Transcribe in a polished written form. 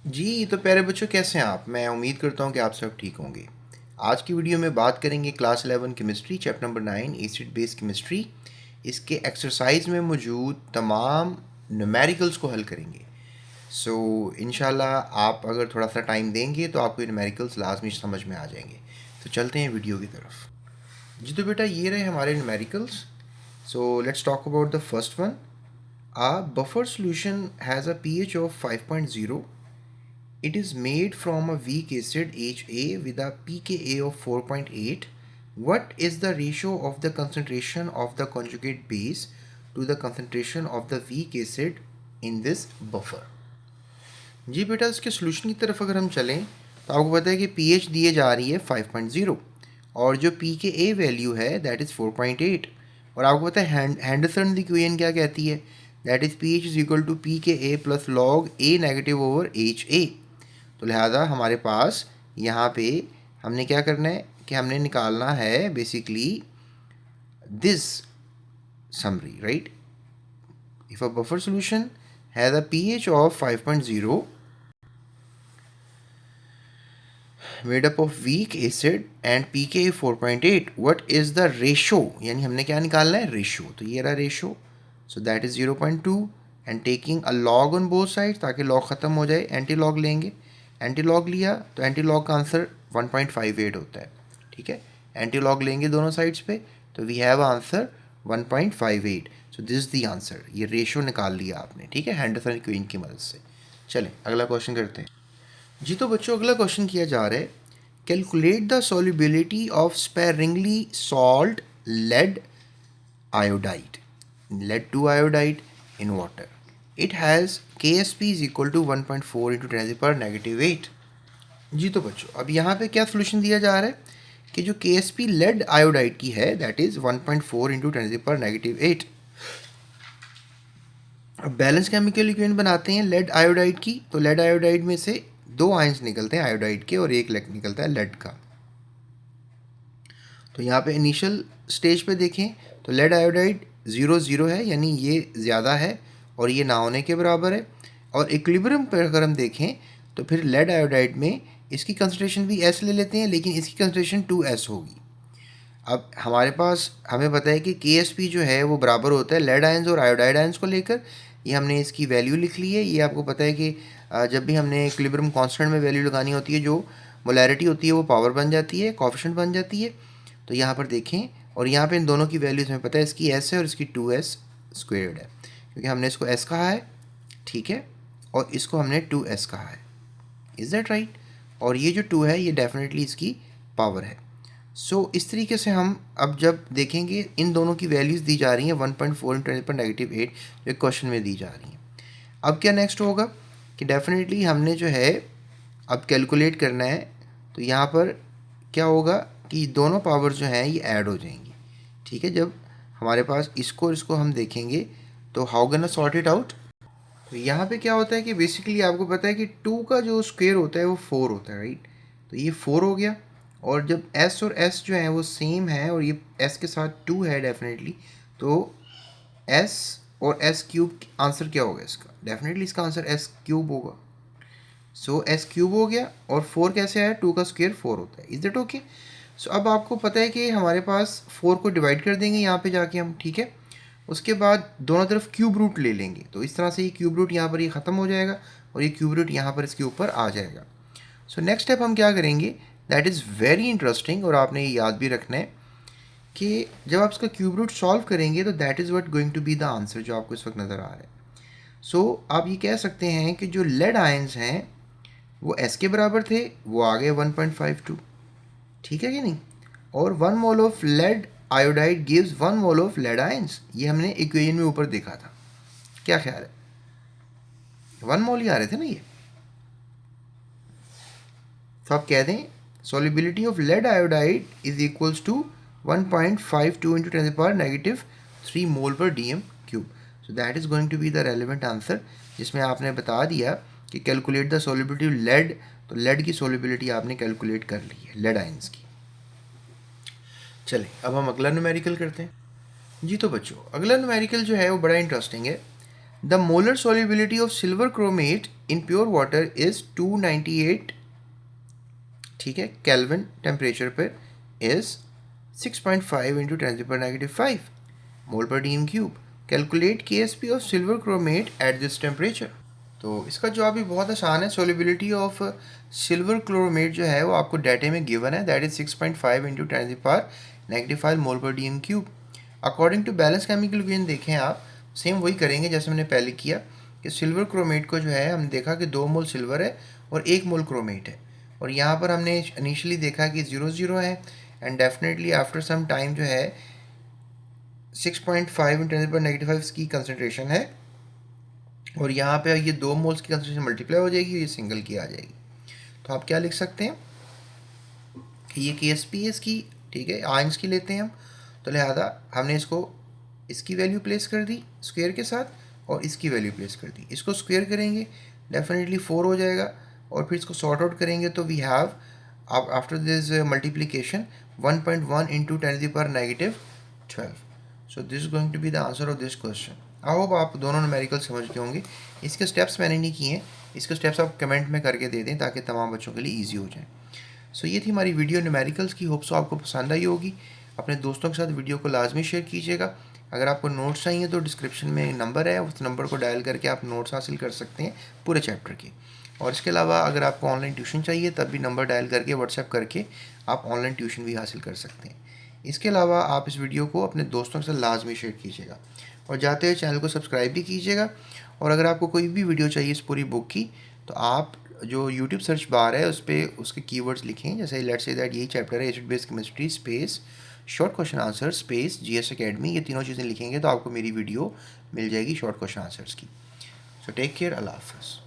जी, तो प्यारे बच्चों कैसे हैं आप? मैं उम्मीद करता हूँ कि आप सब ठीक होंगे। आज की वीडियो में बात करेंगे class 11 chemistry chapter number 9 acid base chemistry. इसके एक्सरसाइज में मौजूद तमाम न्यूमेरिकल्स को हल करेंगे। इंशाल्लाह आप अगर थोड़ा सा टाइम देंगे तो आपको ये न्यूमेरिकल्स लाजमी समझ में आ जाएंगे। तो चलते हैं वीडियो की तरफ। जी तो बेटा ये रहे हमारे numericals. Let's talk about the first one. A buffer solution has a pH of 5.0. It is made from a weak acid HA with a pKa of 4.8. What is the ratio of the concentration of the conjugate base to the concentration of the weak acid in this buffer? जी बेटा इसके solution की तरफ अगर हम चलें तो आपको पता है कि pH दिए जा रही है 5.0 और जो pKa वैल्यू है दैट इज़ 4.8 और आपको पता है हैंडरसन की इक्वेशन क्या कहती है that is pH is equal to pKa plus log A negative over HA। तो लिहाजा हमारे पास यहाँ पे हमने क्या करना है कि हमने निकालना है basically this summary right. If a buffer solution has a pH of 5.0 made up of weak acid and pKa 4.8, what is the ratio, यानी हमने क्या निकालना है रेशो। तो ये रहा ratio, so that is 0.2 and taking a log on both side ताकि log ख़त्म हो जाए। एंटी लॉग लेंगे, एंटी लॉग लिया तो एंटी लॉग का आंसर 1.58 होता है। ठीक है, एंटी लॉग लेंगे दोनों साइड्स पे तो we have answer 1.58। So this the answer, ये रेशो निकाल लिया आपने। ठीक है, हैंडरसन क्वीन की मदद से। चलें अगला क्वेश्चन करते हैं। जी तो बच्चों अगला क्वेश्चन किया जा रहा है, calculate the solubility of sparingly salt lead iodide, lead 2 iodide in water. It has KSP is equal to 1.4 into 10 to the power negative 8। जी तो बच्चों अब यहाँ पे क्या सोल्यूशन दिया जा रहा है कि जो KSP लेड आयोडाइड की है that is 1.4 into 10 to the power negative 8। अब बैलेंस केमिकल इक्वेशन बनाते हैं लेड आयोडाइड की, तो लेड आयोडाइड में से दो आयंस निकलते हैं आयोडाइड के और एक निकलता है लेड का। तो यहाँ पे इनिशियल स्टेज पे देखें तो लेड आयोडाइड 0 है, यानी ये ज़्यादा है और ये ना होने के बराबर है। और इक्विलिब्रियम पर अगर हम देखें तो फिर लेड आयोडाइड में इसकी कंसंट्रेशन भी S ले लेते हैं लेकिन इसकी कंसंट्रेशन 2S होगी। अब हमारे पास हमें पता है कि KSP जो है वो बराबर होता है लेड आयंस और आयोडाइड आयंस को लेकर। ये हमने इसकी वैल्यू लिख ली है। ये आपको पता है कि जब भी हमने इक्विलिब्रियम कांस्टेंट में वैल्यू लगानी होती है जो मोलैरिटी होती है वो पावर बन जाती है, कोएफिशिएंट बन जाती है। तो यहाँ पर देखें और यहाँ पे इन दोनों की वैल्यूज हमें पता है, इसकी S है और इसकी 2S स्क्वेयर्ड है क्योंकि हमने इसको S कहा है। ठीक है, और इसको हमने 2S कहा है। Is that right? और ये जो 2 है ये डेफिनेटली इसकी पावर है। इस तरीके से हम अब जब देखेंगे इन दोनों की वैल्यूज़ दी जा रही हैं 1.4 इंटू 10 पर नेगेटिव 8 जो क्वेश्चन में दी जा रही हैं। अब क्या नेक्स्ट होगा कि डेफिनेटली हमने जो है अब कैलकुलेट करना है। तो यहाँ पर क्या होगा कि दोनों पावर जो हैं ये ऐड हो जाएंगी। ठीक है, जब हमारे पास इसको और इसको हम देखेंगे तो how gun sort it out. तो यहाँ पे क्या होता है कि बेसिकली आपको पता है कि 2 का जो स्क्वायर होता है वो 4 होता है राइट। तो ये 4 हो गया और जब S और S जो है वो सेम है और ये S के साथ 2 है डेफिनेटली, तो S और S क्यूब आंसर क्या होगा इसका? डेफिनेटली इसका आंसर S क्यूब होगा। S क्यूब हो गया और 4 कैसे आया? 2 का स्क्वायर 4 होता है। Is that okay? अब आपको पता है कि हमारे पास 4 को डिवाइड कर देंगे यहाँ पे जाके हम। ठीक है, उसके बाद दोनों तरफ क्यूब रूट ले लेंगे तो इस तरह से ये क्यूब रूट यहाँ पर ये ख़त्म हो जाएगा और ये क्यूब रूट यहाँ पर इसके ऊपर आ जाएगा। नेक्स्ट स्टेप हम क्या करेंगे दैट इज़ वेरी इंटरेस्टिंग और आपने ये याद भी रखना है कि जब आप इसका क्यूब रूट सॉल्व करेंगे तो that is what going to be the answer जो आपको इस वक्त नज़र आ रहा है। आप ये कह सकते हैं कि जो लेड आयंस हैं वो S के बराबर थे, वो आ गए 1.52। ठीक है कि नहीं? और 1 mole of lead iodide gives 1 mole of lead ions, ये हमने इक्वेशन में ऊपर देखा था। क्या ख्याल है? 1 मोल ही आ रहे थे ना ये। तो आप कह दें solubility of lead iodide is equals to 1.52 into 10 to the power negative 3 mole per dm cube। So that is going to be the relevant answer, जिसमें आपने बता दिया कि calculate the solubility of lead। तो lead की solubility आपने calculate कर ली है lead ions की। चलें अब हम अगला न्यूमेरिकल करते हैं। जी तो बच्चों अगला न्यूमेरिकल जो है वो बड़ा इंटरेस्टिंग है। The molar solubility of silver chromate in pure water is 298, ठीक है, केल्विन टेम्परेचर पर is 6.5 into 10⁻⁵ mole per D M cube. Calculate KSP of silver chromate at this temperature. तो इसका जवाब भी बहुत आसान है। सोलिबिलिटी ऑफ सिल्वर क्लोरोमेट जो है वो आपको डाटे में गिवन है, that is 6.5 into 10⁻⁵ mole per D M cube. According to balance chemical equation देखें आप, सेम वही करेंगे जैसे हमने पहले किया कि सिल्वर क्रोमेट को जो है हमने देखा कि 2 मोल सिल्वर है और 1 मोल क्रोमेट है, और यहाँ पर हमने इनिशियली देखा कि 0 है, and definitely after some time जो है 6.5 इंटू 10⁻⁵ इसकी कंसनट्रेशन है, और यहाँ पे ये 2 मोल्स की कंसनट्रेशन मल्टीप्लाई हो जाएगी और ये सिंगल की आ जाएगी। तो आप क्या लिख सकते हैं कि ये KSP है इसकी, ठीक है, आयंस की लेते हैं हम, तो लिहाजा हमने इसकी वैल्यू प्लेस कर दी स्क्वायर के साथ और इसकी वैल्यू प्लेस कर दी। इसको स्क्वायर करेंगे डेफिनेटली 4 हो जाएगा, और फिर इसको सॉर्ट आउट करेंगे तो we have after this multiplication 1.1 into 10⁻⁻12। So this is going to be the answer of this question. I hope आप दोनों न्यूमेरिकल समझ गए होंगे। इसके स्टेप्स मैंने नहीं किए हैं, इसके स्टेप्स आप कमेंट में करके दे दें ताकि तमाम बच्चों के लिए ईजी हो जाए। सो ये थी हमारी वीडियो न्यूमेरिकल्स की, होप सो आपको पसंद आई होगी। अपने दोस्तों के साथ वीडियो को लाजमी शेयर कीजिएगा। अगर आपको नोट्स चाहिए तो डिस्क्रिप्शन में नंबर है, उस नंबर को डायल करके आप नोट्स हासिल कर सकते हैं पूरे चैप्टर के। और इसके अलावा अगर आपको ऑनलाइन ट्यूशन चाहिए तब भी नंबर डायल करके व्हाट्सएप करके आप ऑनलाइन ट्यूशन भी हासिल कर सकते हैं। इसके अलावा आप इस वीडियो को अपने दोस्तों के साथ लाजमी शेयर कीजिएगा, और जाते हुए चैनल को सब्सक्राइब भी कीजिएगा। और अगर आपको कोई भी वीडियो चाहिए इस पूरी बुक की, तो आप जो यूट्यूब सर्च बार है उस पर उसके कीवर्ड्स लिखें, जैसे लेट्स से दैट यही चैप्टर है acid base chemistry space short question answer space GS academy, ये तीनों चीज़ें लिखेंगे तो आपको मेरी वीडियो मिल जाएगी शॉर्ट क्वेश्चन आंसर्स की। सो टेक केयर, अल्लाह हाफ़िज़।